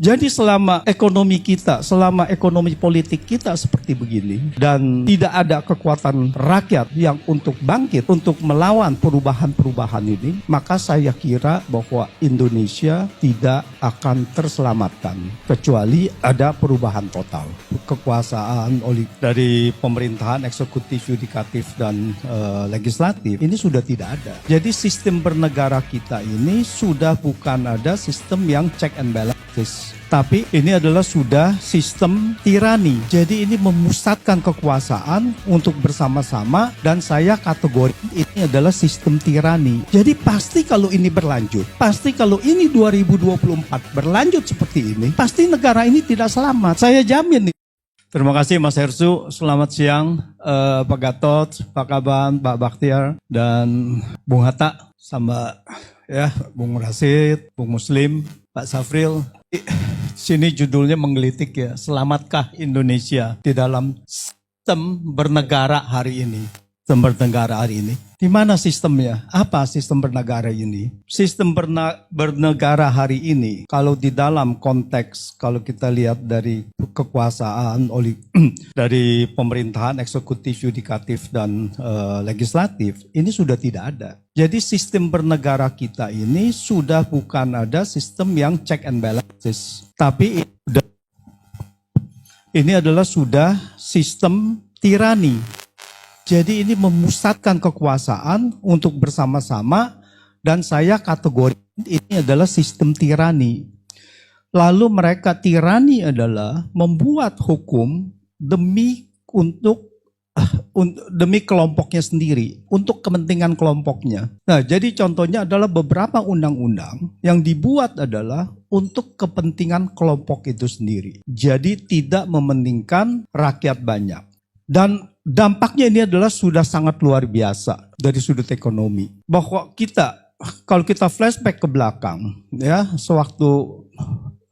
Jadi selama ekonomi politik kita seperti begini dan tidak ada kekuatan rakyat yang untuk bangkit, untuk melawan perubahan-perubahan ini, maka saya kira bahwa Indonesia tidak akan terselamatkan kecuali ada perubahan total. Kekuasaan dari pemerintahan eksekutif, yudikatif dan legislatif ini sudah tidak ada. Jadi sistem bernegara kita ini sudah bukan ada sistem yang check and balances, tapi ini adalah sudah sistem tirani. Jadi ini memusatkan kekuasaan untuk bersama-sama, dan saya kategori ini adalah sistem tirani. Jadi pasti kalau ini berlanjut, pasti kalau ini 2024 berlanjut seperti ini, pasti negara ini tidak selamat. Saya jamin nih. Terima kasih Mas Hersu, selamat siang Pak Gatot, Pak Kaban, Pak Bakhtiar, dan Bung Hatta, sama ya Bung Rasid, Bung Muslim, Pak Safril. Sini judulnya menggelitik ya, selamatkah Indonesia di dalam sistem bernegara hari ini? Sistem bernegara hari ini. Di mana sistemnya? Apa sistem bernegara ini? Sistem bernegara hari ini, kalau di dalam konteks, kalau kita lihat dari kekuasaan dari pemerintahan eksekutif, yudikatif, dan legislatif, ini sudah tidak ada. Jadi sistem bernegara kita ini sudah bukan ada sistem yang check and balances, tapi ini adalah sudah sistem tirani. Jadi ini memusatkan kekuasaan untuk bersama-sama, dan saya kategori ini adalah sistem tirani. Lalu mereka tirani adalah membuat hukum demi kelompoknya sendiri, untuk kepentingan kelompoknya. Nah, jadi contohnya adalah beberapa undang-undang yang dibuat adalah untuk kepentingan kelompok itu sendiri. Jadi tidak mementingkan rakyat banyak. Dan dampaknya ini adalah sudah sangat luar biasa dari sudut ekonomi. Bahwa kalau kita flashback ke belakang, ya, sewaktu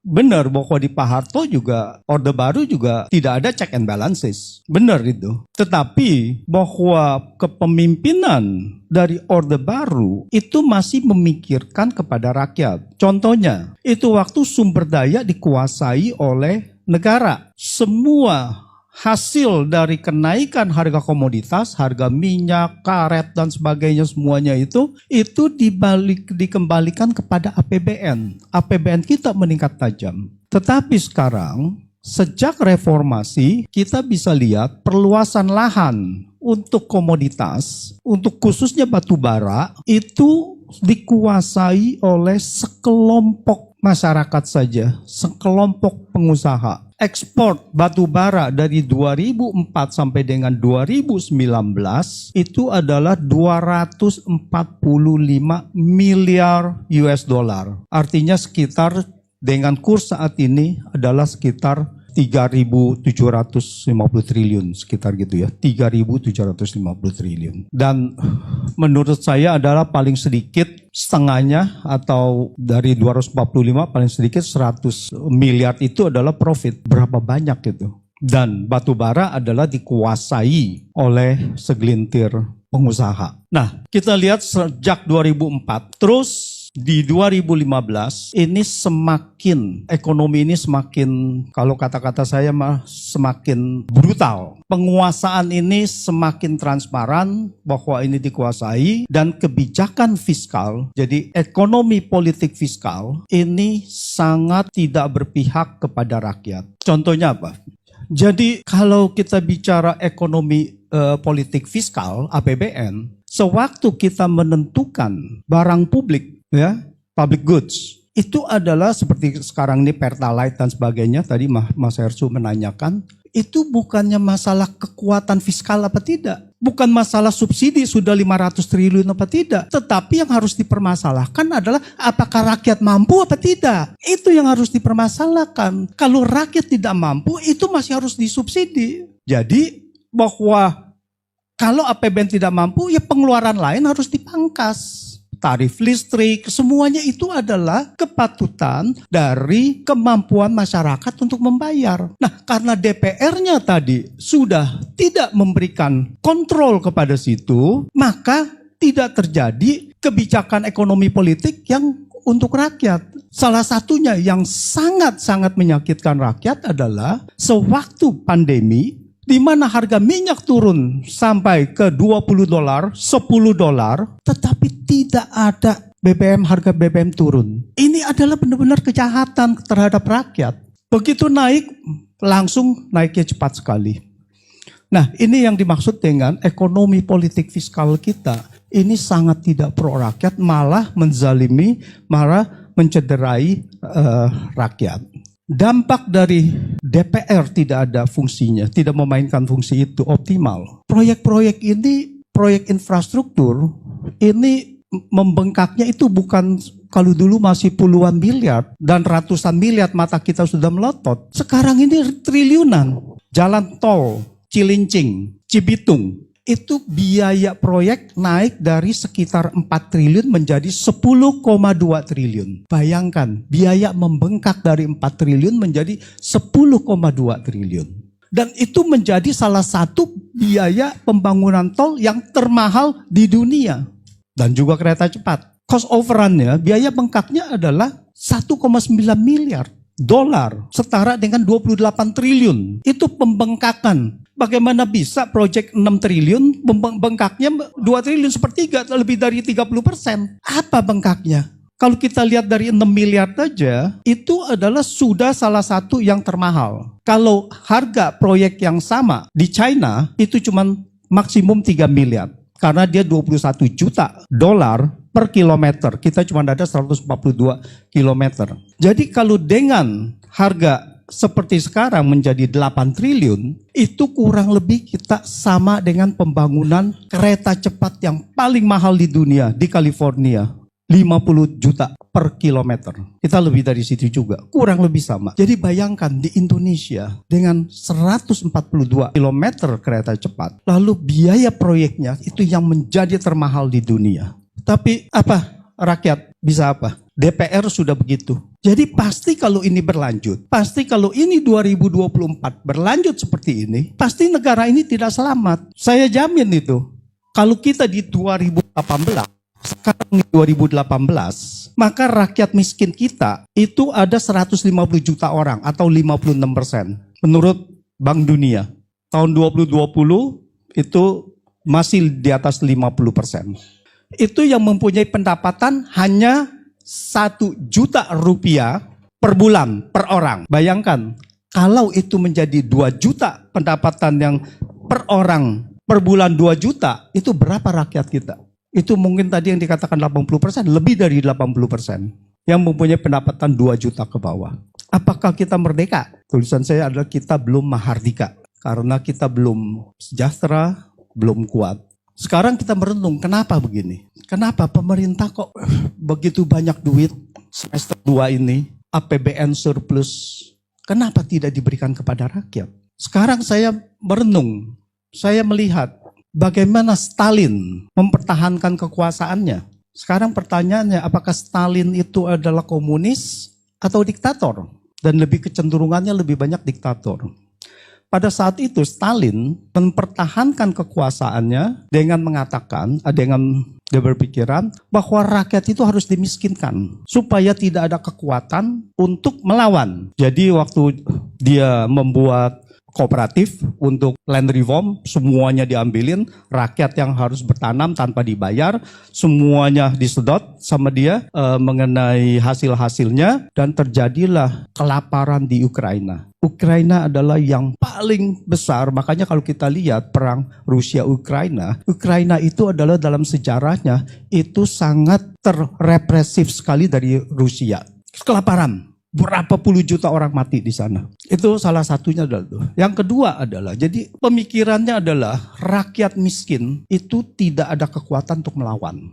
benar bahwa di Pak Harto juga, Orde Baru juga tidak ada check and balances. Benar itu. Tetapi bahwa kepemimpinan dari Orde Baru itu masih memikirkan kepada rakyat. Contohnya, itu waktu sumber daya dikuasai oleh negara. Semua hasil dari kenaikan harga komoditas, harga minyak, karet, dan sebagainya, semuanya itu dikembalikan kepada APBN. APBN kita meningkat tajam. Tetapi sekarang, sejak reformasi, kita bisa lihat perluasan lahan untuk komoditas, untuk khususnya batu bara, itu dikuasai oleh sekelompok masyarakat saja, sekelompok pengusaha. Ekspor batu bara dari 2004 sampai dengan 2019 itu adalah 245 miliar US dollar. Artinya sekitar dengan kurs saat ini adalah sekitar 3.750 triliun, sekitar gitu ya, 3.750 triliun. Dan menurut saya adalah paling sedikit setengahnya, atau dari 245 paling sedikit 100 miliar itu adalah profit. Berapa banyak itu? Dan batu bara adalah dikuasai oleh segelintir pengusaha. Nah, kita lihat sejak 2004, terus di 2015 ini ekonomi ini semakin, kalau kata-kata saya semakin brutal. Penguasaan ini semakin transparan bahwa ini dikuasai, dan kebijakan fiskal, jadi ekonomi politik fiskal ini sangat tidak berpihak kepada rakyat. Contohnya apa? Jadi kalau kita bicara ekonomi politik fiskal, APBN, sewaktu kita menentukan barang publik, ya, public goods, itu adalah seperti sekarang ini Pertalite dan sebagainya, tadi Mas Hersu menanyakan, itu bukannya masalah kekuatan fiskal apa tidak, bukan masalah subsidi sudah 500 triliun apa tidak, tetapi yang harus dipermasalahkan adalah apakah rakyat mampu apa tidak. Itu yang harus dipermasalahkan. Kalau rakyat tidak mampu, itu masih harus disubsidi. Jadi bahwa kalau APBN tidak mampu, ya pengeluaran lain harus dipangkas. Tarif listrik, semuanya itu adalah kepatutan dari kemampuan masyarakat untuk membayar. Nah, karena DPR-nya tadi sudah tidak memberikan kontrol kepada situ, maka tidak terjadi kebijakan ekonomi politik yang untuk rakyat. Salah satunya yang sangat-sangat menyakitkan rakyat adalah sewaktu pandemi, di mana harga minyak turun sampai ke $20, $10, tetapi tidak ada harga BBM turun. Ini adalah benar-benar kejahatan terhadap rakyat. Begitu naik, langsung naiknya cepat sekali. Nah, ini yang dimaksud dengan ekonomi politik fiskal kita. Ini sangat tidak pro rakyat, malah menzalimi, malah mencederai rakyat. Dampak dari DPR tidak ada fungsinya, tidak memainkan fungsi itu optimal. Proyek-proyek ini, proyek infrastruktur, ini membengkaknya itu bukan kalau dulu masih puluhan miliar dan ratusan miliar mata kita sudah melotot. Sekarang ini triliunan. Jalan tol, Cilincing, Cibitung, itu biaya proyek naik dari sekitar 4 triliun menjadi 10,2 triliun. Bayangkan, biaya membengkak dari 4 triliun menjadi 10,2 triliun. Dan itu menjadi salah satu biaya pembangunan tol yang termahal di dunia. Dan juga kereta cepat. Cost overrun-nya, biaya bengkaknya adalah 1,9 miliar dolar, setara dengan 28 triliun. Itu pembengkakan. Bagaimana bisa proyek 6 triliun, bengkaknya 2 triliun, sepertiga, lebih dari 30%. Apa bengkaknya? Kalau kita lihat dari 6 miliar saja, itu adalah sudah salah satu yang termahal. Kalau harga proyek yang sama di China, itu cuma maksimum 3 miliar. Karena dia 21 juta dolar per kilometer. Kita cuma ada 142 kilometer. Jadi kalau dengan harga seperti sekarang menjadi 8 triliun, itu kurang lebih kita sama dengan pembangunan kereta cepat yang paling mahal di dunia, di California. 50 juta per kilometer. Kita lebih dari situ juga, kurang lebih sama. Jadi bayangkan di Indonesia dengan 142 kilometer kereta cepat, lalu biaya proyeknya itu yang menjadi termahal di dunia. Tapi apa? Rakyat bisa apa? DPR sudah begitu. Jadi pasti kalau ini berlanjut, pasti kalau ini 2024 berlanjut seperti ini, pasti negara ini tidak selamat. Saya jamin itu. Kalau kita di 2018, sekarang di 2018, maka rakyat miskin kita itu ada 150 juta orang atau 56%. Menurut Bank Dunia, tahun 2020 itu masih di atas 50%. Itu yang mempunyai pendapatan hanya 1 juta rupiah per bulan, per orang. Bayangkan, kalau itu menjadi 2 juta pendapatan yang per orang, per bulan 2 juta, itu berapa rakyat kita? Itu mungkin tadi yang dikatakan 80%, lebih dari 80%. Yang mempunyai pendapatan 2 juta ke bawah. Apakah kita merdeka? Tulisan saya adalah kita belum mahardika. Karena kita belum sejahtera, belum kuat. Sekarang kita merenung, kenapa begini? Kenapa pemerintah kok begitu banyak duit semester 2 ini, APBN surplus, kenapa tidak diberikan kepada rakyat? Sekarang saya merenung, saya melihat bagaimana Stalin mempertahankan kekuasaannya. Sekarang pertanyaannya, apakah Stalin itu adalah komunis atau diktator? Dan lebih kecenderungannya lebih banyak diktator. Pada saat itu Stalin mempertahankan kekuasaannya dengan mengatakan, dengan dia berpikiran bahwa rakyat itu harus dimiskinkan supaya tidak ada kekuatan untuk melawan. Jadi waktu dia membuat kooperatif untuk land reform, semuanya diambilin, rakyat yang harus bertanam tanpa dibayar, semuanya disedot sama dia mengenai hasil-hasilnya, dan terjadilah kelaparan di Ukraina. Ukraina adalah yang paling besar, makanya kalau kita lihat perang Rusia-Ukraina, Ukraina itu adalah dalam sejarahnya itu sangat terrepresif sekali dari Rusia. Kelaparan. Berapa puluh juta orang mati di sana. Itu salah satunya adalah itu. Yang kedua adalah, jadi pemikirannya adalah rakyat miskin itu tidak ada kekuatan untuk melawan.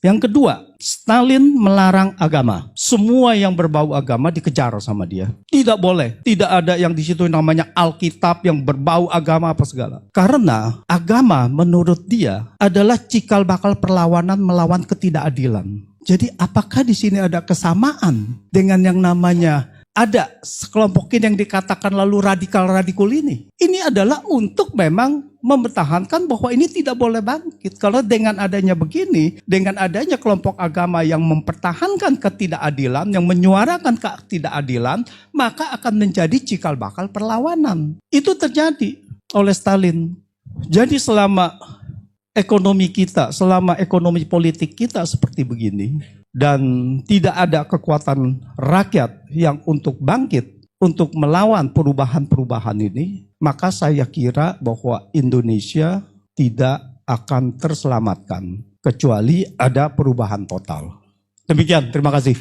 Yang kedua, Stalin melarang agama. Semua yang berbau agama dikejar sama dia. Tidak boleh. Tidak ada yang di situ namanya Alkitab yang berbau agama apa segala. Karena agama menurut dia adalah cikal bakal perlawanan melawan ketidakadilan. Jadi apakah di sini ada kesamaan dengan yang namanya ada sekelompok yang dikatakan lalu radikal-radikal ini? Ini adalah untuk memang mempertahankan bahwa ini tidak boleh bangkit. Kalau dengan adanya begini, dengan adanya kelompok agama yang mempertahankan ketidakadilan, yang menyuarakan ketidakadilan, maka akan menjadi cikal bakal perlawanan. Itu terjadi oleh Stalin. Jadi selama ekonomi kita, selama ekonomi politik kita seperti begini, dan tidak ada kekuatan rakyat yang untuk bangkit, untuk melawan perubahan-perubahan ini, maka saya kira bahwa Indonesia tidak akan terselamatkan kecuali ada perubahan total. Demikian, terima kasih.